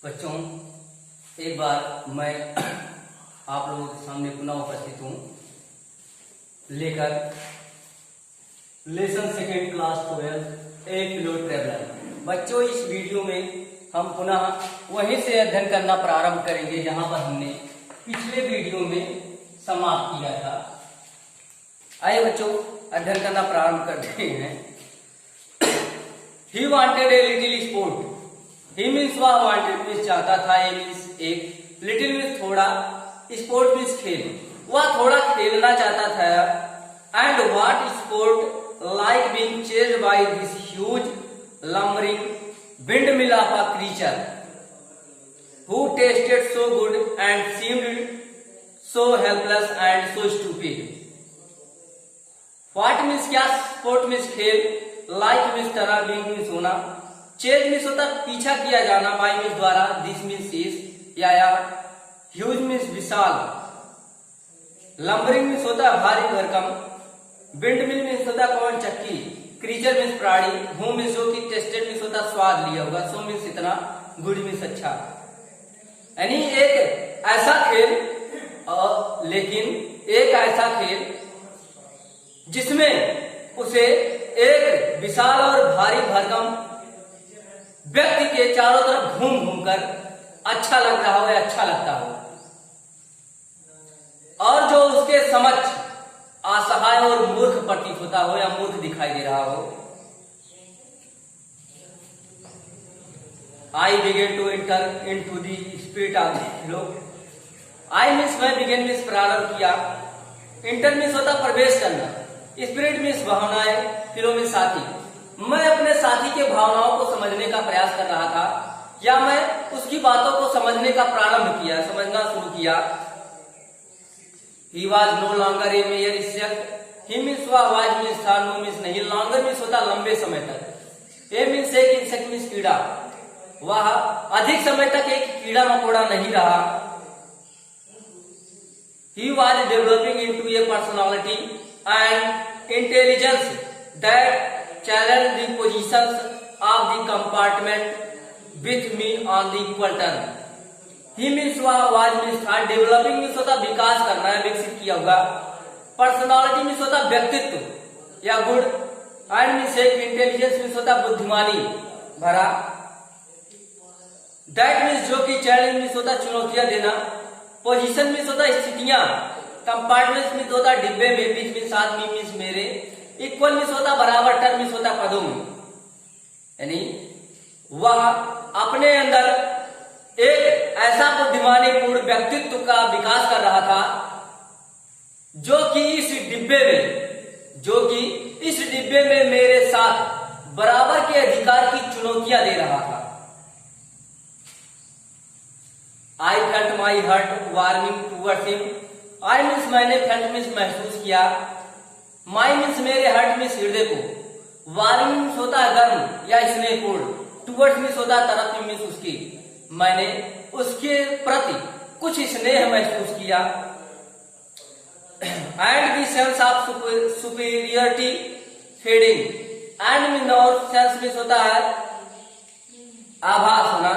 बच्चों, एक बार मैं आप लोगों के सामने पुनः उपस्थित हूँ लेकर लेसन सेकेंड क्लास 12 ए पिलो ट्रेवलर। बच्चों, इस वीडियो में हम पुनः वहीं से अध्ययन करना प्रारंभ करेंगे जहां पर हमने पिछले वीडियो में समाप्त किया था। आइए बच्चों, अध्ययन करना प्रारंभ करते हैं। He wanted a little sport. He means वह wanted means चाहता था, ये means एक, little means थोड़ा, sport means खेल, वह थोड़ा खेलना चाहता था। And what sport like being chased by this huge lumbering windmill of a creature who tasted so good and seemed so helpless and so stupid. What means क्या, sport means खेल, like means तरह, being means होना, chase means होता पीछा किया जाना, by means द्वारा, this means इस या, ह्यूज मीन्स विशाल, लंबरिंग मीन्स होता भारी भरकम, विंड मिल मीन्स होता पवन चक्की, क्रीचर मीन्स प्राणी, हु मीन्स जो कि, टेस्टेड मीन्स होता स्वाद लिया होगा, सो मीन्स इतना, गुड मीन्स अच्छा। यानी एक ऐसा खेल, लेकिन एक ऐसा खेल जिसमें उसे एक विशाल और भारी भरकम व्यक्ति के चारों तरफ घूम घूमकर अच्छा लग रहा हो या अच्छा लगता हो, और जो उसके समक्ष असहाय और मूर्ख प्रतीत होता हो या मूर्ख दिखाई दे रहा हो। I begin to enter into the spirit of the flow. I means मैं, बिगेन मीन्स प्रारंभ किया, इंटर मीन्स होता प्रवेश करना, स्पिरिट मीन्स भावनाएं, फ्लो मीन्स साथी। मैं अपने साथी के भावनाओं को समझने का प्रयास कर रहा था, या मैं उसकी बातों को समझने का प्रारंभ किया, समझना शुरू किया। He was no longer a mere insect. He means वह was means था, no means नहीं, longer means होता लंबे समय तक, a means एक, इंसेक्ट मीन्स कीड़ा, वह अधिक समय तक एक कीड़ा मकोड़ा नहीं रहा। He was developing into a personality and intelligence that challenge the positions of the compartment with me on the equal term. He means वह was means था, developing means होता विकास करना है, विकसित किया होगा, personality means होता व्यक्तित्व या गुण, and means एक, intelligence means होता बुद्धिमानी भरा, that means जो कि, challenge means होता चुनौतियां देना, position means होता स्थितियां, compartment means होता डिब्बे में, बीच में साथ में means मेरे, इक्वल मीन्स होता बराबर, टर्म मीन्स होता पदों में। यानी वह अपने अंदर एक ऐसा बुद्धिमानी पूर्ण व्यक्तित्व का विकास कर रहा था जो कि इस डिब्बे में मेरे साथ बराबर के अधिकार की चुनौतियां दे रहा था। I felt my heart warming towards him. I means मैंने, फेल्ट मीन्स महसूस किया, माई मीन्स मेरे, हर्ट मीन्स हृदय को, वार्मिंग मीन्स होता है गर्म या स्नेहपूर्ण, टूवर्ड्स मीन्स होता है तरफ मीन्स उसकी, मैंने उसके प्रति कुछ स्नेह महसूस किया। And the sense of superiority fading, and mean और सेंस मीन्स होता है आभास होना,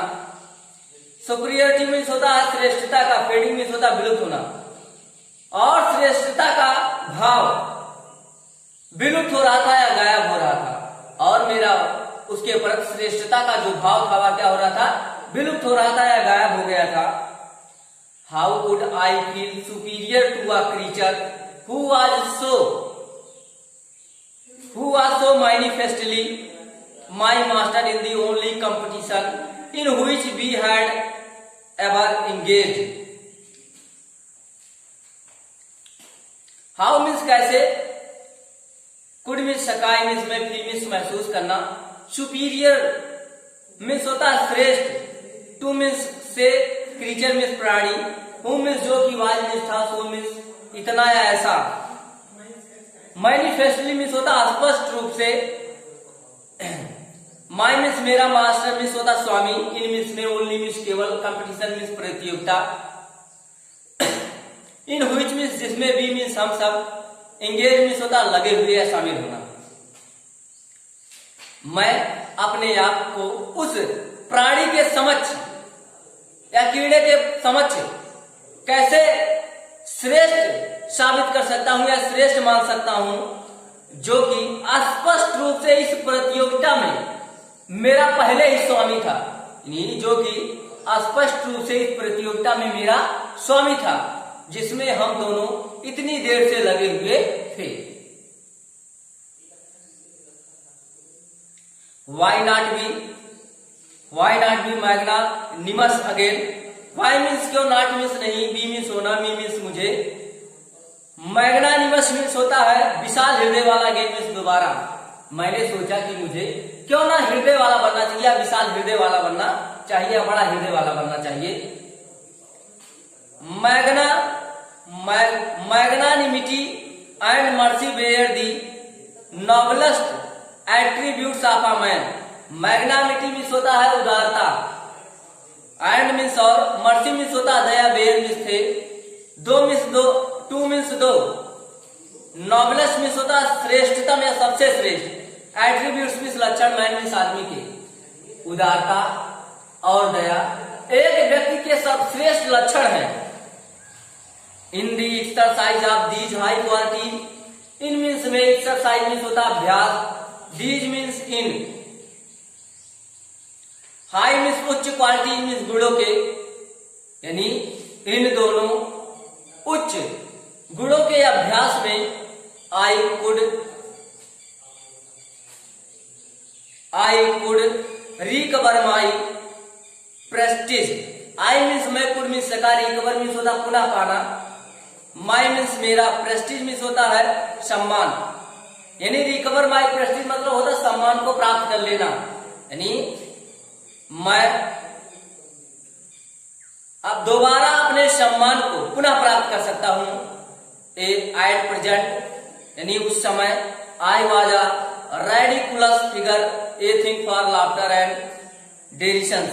सुपीरियरिटी मीन्स होता है श्रेष्ठता का, फेडिंग मीन्स होता विलुप्त होना, और श्रेष्ठता का भाव विलुप्त हो रहा था या गायब हो रहा था, और मेरा उसके प्रति श्रेष्ठता का जो भाव था वह क्या हो रहा था, विलुप्त हो रहा था या गायब हो गया था। How would I feel superior to a creature who was so manifestly my master in the only competition in which we had ever engage. How means कैसे, कुड मीन्स सकाई मीन्स में, फी मीन्स महसूस करना, सुपीरियर मीन्स होता है श्रेष्ठ, two means से, क्रीचर मीन्स प्राणी, हु मीन्स जो कि, वाज मीन्स था, सो मीन्स इतना या ऐसा, मैनिफेस्टली मीन्स होता स्पष्ट रूप से, माई मीन्स मेरा, मास्टर मीन्स होता स्वामी, इन मीन्स में, ओनली मीन्स केवल, कंपटीशन मीन्स प्रतियोगिता, इन व्हिच मीन्स जिसमें, वी मीन्स हम सब, एंगेज मीन्स होता लगे हुए या शामिल होना। मैं अपने आप को उस प्राणी के समक्ष या कीड़े के समक्ष कैसे श्रेष्ठ साबित कर सकता हूं या श्रेष्ठ मान सकता हूं, जो कि स्पष्ट रूप से इस प्रतियोगिता में मेरा पहले ही स्वामी था, जो कि स्पष्ट रूप से इस प्रतियोगिता में मेरा स्वामी था, जिसमें हम दोनों इतनी देर से लगे हुए थे। Why not be magnanimous again? Why means क्यों, not means नहीं, be means होना, me means मुझे, मैग्नानिमस मीन्स होता है विशाल हृदय वाला, गेन मीन्स दोबारा। मैंने सोचा कि मुझे क्यों ना हृदय वाला बनना चाहिए, या विशाल हृदय वाला बनना चाहिए, या बड़ा हृदय वाला बनना चाहिए। Magnanimity and mercy bear the noblest attributes of a man. Magnanimity means होता है उदारता, एंड मीन्स और मर्सी मीन्स होता है दया, बेयर मीन्स थे, दो मीन्स दो, टू मीन्स दो, नोबलेस्ट मीन्स होता है श्रेष्ठतम या सबसे श्रेष्ठ, एट्रीब्यूट्स मीन्स लक्षण, मैन मीन्स आदमी के, उदारता और दया एक व्यक्ति के सर्वश्रेष्ठ लक्षण है। In the exercise of these high quality, in means में एक्सरसाइज मीन्स होता है अभ्यास, दीज मीन्स इन, हाई मीन्स उच्च, क्वालिटी मीन्स गुणों के, यानी इन दोनों उच्च गुणों के अभ्यास में I could recover my Prestige. I means मैं, कुड मीन्स सका, रिकवर मीन्स होता पुनः पाना, माई मीन्स मेरा, प्रेस्टीज मीन्स होता है सम्मान, यानी रिकवर माई प्रेस्टीज मतलब होता है सम्मान को प्राप्त कर लेना, यानी मैं अब दोबारा अपने सम्मान को पुनः प्राप्त कर सकता हूं। एट प्रेजेंट यानी उस समय, I was a ridiculous figure, a thing for laughter and derisions.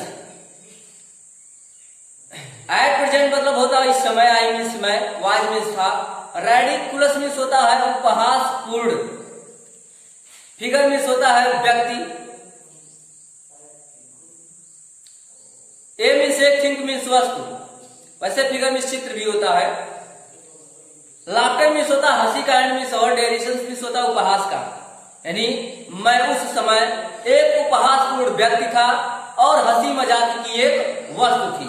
At present मतलब होता है इस समय, आई मीन्स मैं, वाज मीन्स था, रेडिकुलस मीन्स होता है उपहास पूर्ण, फिगर मीन्स होता है व्यक्ति, ए मीन्स एक, थिंक मीन्स वस्तु, वैसे फिगर मीन्स चित्र भी होता है, लाफ्टर मीन्स होता है हंसी का, एंड मीन्स और डेरिशन मीन्स होता है उपहास का, यानी मैं उस समय एक उपहासपूर्ण व्यक्ति था और हंसी मजाक की एक वस्तु थी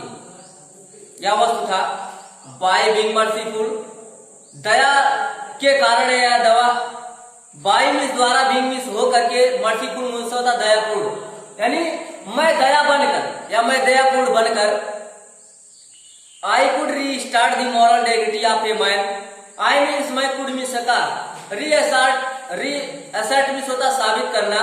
या वस्तु था। बाय बीइंग मर्सीफुल, दया के कारण या दवा, बाय मीन्स द्वारा, बीइंग मीन्स हो करके, मर्सीफुल मीन्स होता दयापूर्ण, यानी मैं दया बनकर या मैं दयापूर्ण बनकर, आई कुड री start the moral integrity of a man. I means मैं, कुड मीन्स सका, री असर्ट मीन्स होता साबित करना,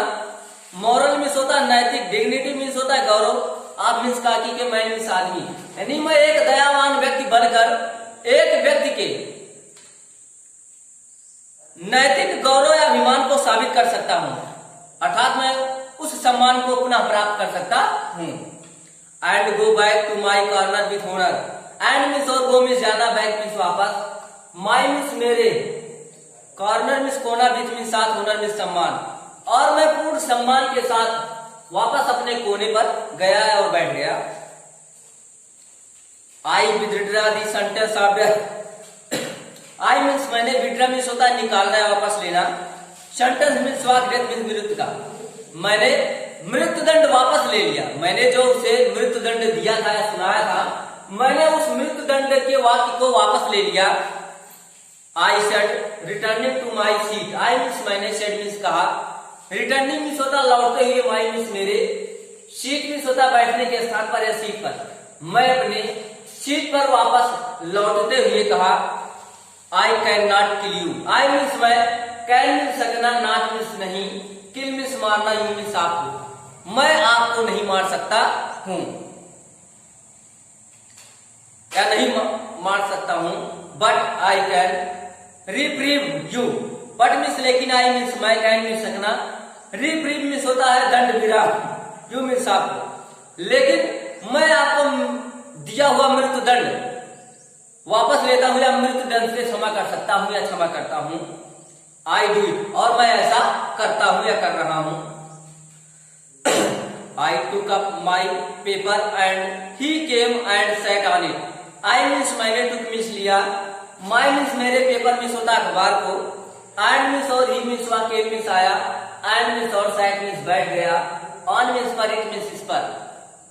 मॉरल मीन्स होता नैतिक, डिग्निटी मीन्स होता गौरव, आप मीन्स काकी के, मैन मीन्स आदमी, यानी मैं एक दयावान व्यक्ति बनकर एक व्यक्ति के नैतिक गौरव या अभिमान को साबित कर सकता हूं, अर्थात मैं उस सम्मान को पुनः प्राप्त कर सकता हूं। And go back to my corner with honour, and means और गो मीन्स जाना, बैक मीन्स वापस, माई मीन्स मेरे, कॉर्नर मीन्स कोना, विथ मीन्स साथ, ऑनर मीन्स सम्मान, और मैं पूर्ण सम्मान के साथ वापस अपने कोने पर गया और बैठ गया। I withdraw the sentence of, I means मैंने, विथड्रॉ मीन्स होता है निकालना है, वापस लेना, सेंटेंस मीन्स वाक्य, डेथ मीन्स मृत्यु का, मैंने मृत्युदंड वापस ले लिया, मैंने जो उसे मृत्युदंड दिया था या सुनाया था, मैंने उस मृत्युदंड के वाक्य को वापस ले लिया। I said returning to my seat, I means मैंने, सेड मीन्स कहा, रिटर्निंग मीन्स होता लौटते हुए, माई मीन्स मेरे, सीट मीन्स होता बैठने के स्थान पर या सीट पर, मैं अपने सीट पर वापस लौटते हुए कहा, I can not kill you. I means मैं, कैन मीन्स सकना, नॉट मीन्स नहीं, किल मीन्स मारना, यू मीन्स आपको, मैं आपको नहीं मार सकता हूं या नहीं मार सकता हूं, but I can reprieve you, but means लेकिन, आई मीन्स मैं, कैन मीन्स सकना, रिप्रीव मीन्स होता है दंड विराम, यू मीन्स आपको, लेकिन मैं आपको दिया हुआ मृत्यु दंड वापस लेता हूं या मृत्यु दंड से क्षमा कर सकता हूं या क्षमा करता हूं। आई डू इट, और मैं ऐसा करता हूं या कर रहा हूं। I took up my paper and he came and sat on it. I means मैंने took means लिया, my means मेरे पेपर means होता अखबार को, and means और he means वहाँ came means आया, and means और sat means बैठ गया, on means पर, it means इस पर,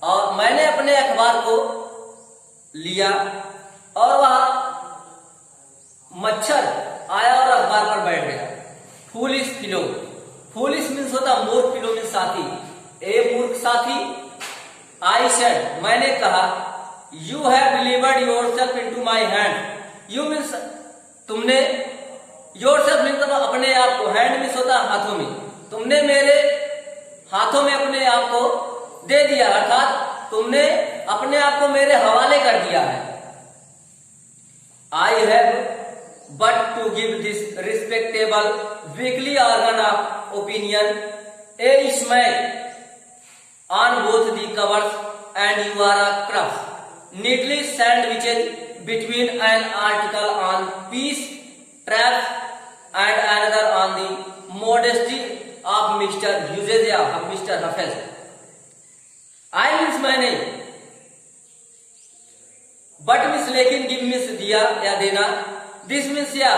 और मैंने अपने अखबार को लिया और वहाँ मच्छर आया और अखबार पर बैठ गया। फूलिश फिलो, फूलिश मीन्स होता मूर्ख, फिलो मीन्स साथी, ए मूर्ख साथी। आई सेड मैंने कहा, you have delivered yourself into my hand. You means तुमने, योरसेल्फ मीन्स अपने आप को, हैंड मीन्स होता हाथों में, तुमने मेरे हाथों में अपने आप को दे दिया, अर्थात तुमने अपने आप को मेरे हवाले कर दिया है। I have but to give this respectable weekly organ of opinion a smack on both the covers, and you are a crust neatly sandwiched between an article on peace traps and another on the modesty of Mr. Hughes या Mr. Hafez। I means मैंने, but means लेकिन, give means दिया या देना, this means या,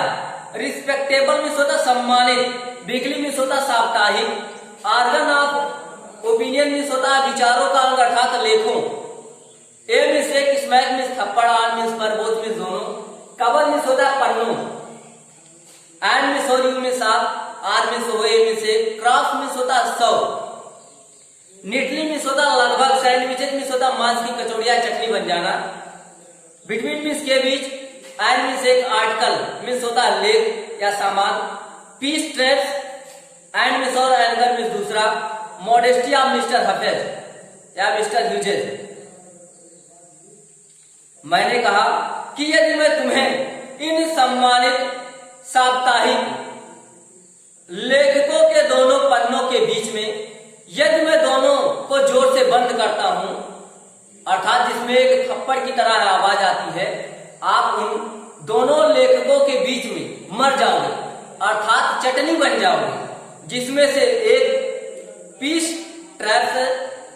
respectable means होता सम्मानित, weekly means होता साप्ताहिक, ऑर्गन ऑफ ओपिनियन मीन्स होता विचारों का अंग अर्थात लेखों, ए मीन्स एक, स्मैक मीन्स थप्पड़, आन मीन्स पर, बोथ मीन्स दोनों, कवर मीन्स होता पन्नों, एंड मीन्स और, यू मीन्स आप, आर मीन्स हो, ए मीन्स एक, क्रॉस मीन्स होता 100, नीटली मीन्स होता लगभग, सैंडविचेस मीन्स होता मांस की कचौड़ियां चटनी बन जाना, बिटवीन मीन्स के बीच, एंड मीन्स एक, आर्टिकल मीन्स होता लेख या सामान, पीस ट्रैप्स एंड मीन्स और, एंगर मीन्स दूसरा, मॉडेस्टी ऑफ मिस्टर हफेज या मिस्टर ह्यूजेस। मैंने कहा कि यदि मैं तुम्हें इन सम्मानित साप्ताहिक लेखकों के दोनों पन्नों के बीच में, यदि मैं दोनों को जोर से बंद करता हूं, अर्थात जिसमें एक थप्पड़ की तरह आवाज आती है, आप उन दोनों लेखकों के बीच में मर जाओगे, अर्थात चटनी बन जाओगे, जिसमें से एक पीस ट्रैप्स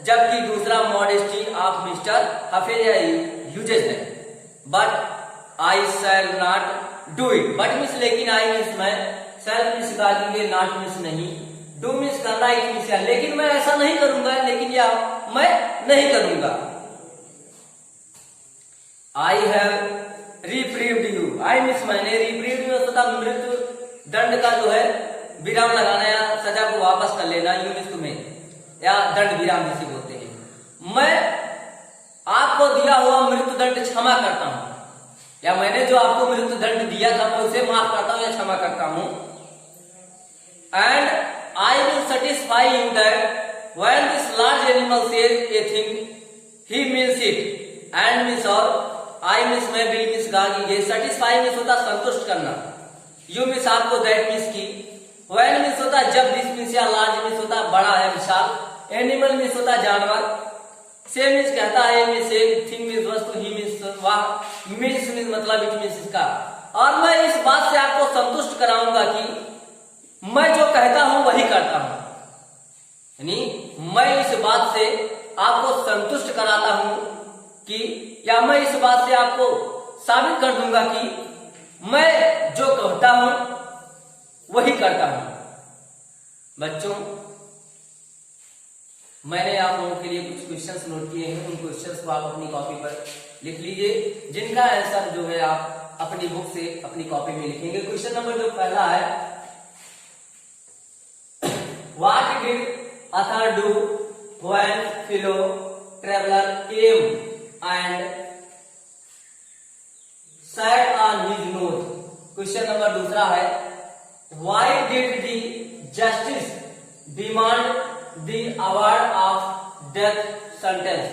जबकि दूसरा मॉडेस्टी ऑफ मिस्टर हफेज ह्यूजेस है। But I shall not do it, but means लेकिन, आई मीन्स मैं, शैल मीन्स गाली, नॉट मीन्स नहीं, डू मीन्स करना, इट मीन्स लेकिन मैं ऐसा नहीं करूंगा, लेकिन या मैं नहीं करूंगा। I have reprieved you, I means मैंने, रिप्रीव्ड मीन्स होता मृत्यु दंड का जो है विराम लगाना या सजा को वापस कर लेना, यू मीन्स तुम्हें, या दंड विराम जिसे बोलते हैं। मैं आपको दिया हुआ मृत्यु दंड क्षमा करता हूं, या मैंने जो आपको मृत्यु दंड दिया था मैं उसे माफ करता हूं या क्षमा करता हूं। And I will satisfy you that when this large animal says a thing he means it, and means और, आई मीन्स मैं, विल मीन्स गागी, सेटिस्फाई मीन्स होता संतुष्ट करना, यू मीन्स आपको, दैट मीन्स की, व्हेन मीन्स होता जब, दिस मीन्स या, लार्ज मीन्स होता बड़ा है विशाल, एनिमल मीन्स होता जानवर, से मीन्स कहता है, मीन्स एक, थिंग मीन्स वस्तु, ही मीन्स वह, मीन्स मतलब इट मीन्स इसका। और मैं इस बात से आपको संतुष्ट कराऊंगा कि मैं जो कहता हूं वही करता हूं, यानी मैं इस बात से आपको संतुष्ट कराता हूं कि, या मैं इस बात से आपको साबित कर दूंगा कि मैं जो कहता हूं वही करता हूं। बच्चों, मैंने आप लोगों के लिए कुछ क्वेश्चंस नोट किए हैं, उन क्वेश्चंस को आप अपनी कॉपी पर लिख लीजिए, जिनका आंसर जो है आप अपनी बुक से अपनी कॉपी में लिखेंगे। क्वेश्चन नंबर जो पहला है, what did author do when fellow traveller came and sat on his nose। Question number दूसरा है, why did the justice demand the award of death sentence।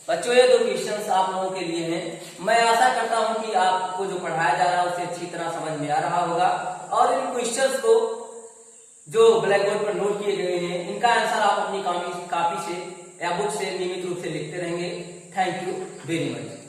बच्चों, ये दो क्वेश्चंस आप लोगों के लिए हैं। मैं आशा करता हूं कि आपको जो पढ़ाया जा रहा है उसे अच्छी तरह समझ में आ रहा होगा, और इन क्वेश्चंस को जो ब्लैक बोर्ड पर नोट किए गए हैं, इनका आंसर आप अपनी कॉपी से या बुक से नियमित रूप से लिखते रहेंगे। Thank you very much.